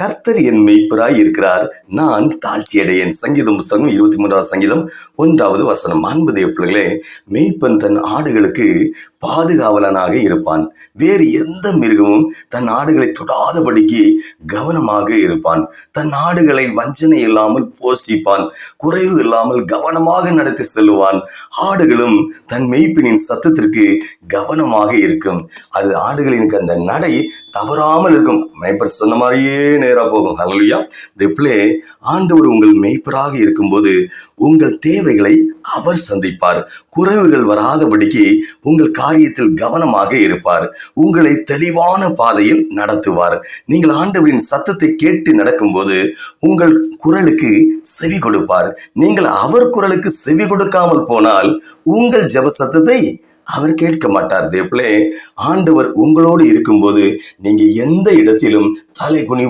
கர்த்தர் என் மெய்ப்பராய் இருக்கிறார், நான் தாழ்ச்சியடையேன். சங்கீதம் புஸ்தகம் 23 சங்கீதம் 1 அன்பு தேவ பிள்ளைகளே, மெய்ப்பன் தன் ஆடுகளுக்கு பாதுகாவலனாக இருப்பான். வேறு எந்த மிருகமும் தன் ஆடுகளை தொடாதபடிக்கு கவனமாக இருப்பான். தன் ஆடுகளை வஞ்சனை இல்லாமல் போஷிப்பான். குறைவு இல்லாமல் கவனமாக நடத்தி செல்லுவான். ஆடுகளும் தன் மெய்ப்பனின் சத்தத்திற்கு கவனமாக இருக்கும். அது ஆடுகளின் அந்த நடை தவறாமல் இருக்கும். மெய்ப்பர் சொன்ன மாதிரியே நேரா போகும். ஹல்லேலூயா. தேவனே, ஆண்டவர் உங்கள் மெய்ப்பராக இருக்கும்போது உங்கள் தேவைகளை அவர் சந்திப்பார். குறைவுகள் வராதபடிக்கு உங்கள் காரியத்தில் கவனமாக இருப்பார். உங்களை தெளிவான பாதையில் நடத்துவார். நீங்கள் ஆண்டவரின் சத்தத்தை கேட்டு நடக்கும்போது உங்கள் குரலுக்கு செவி கொடுப்பார். நீங்கள் அவர் குரலுக்கு செவி கொடுக்காமல் போனால் உங்கள் ஜெப சத்தத்தை அவர் கேட்க மாட்டார். தேவனே, ஆண்டவர் உங்களோடு இருக்கும்போது நீங்க எந்த இடத்திலும் தலை குனி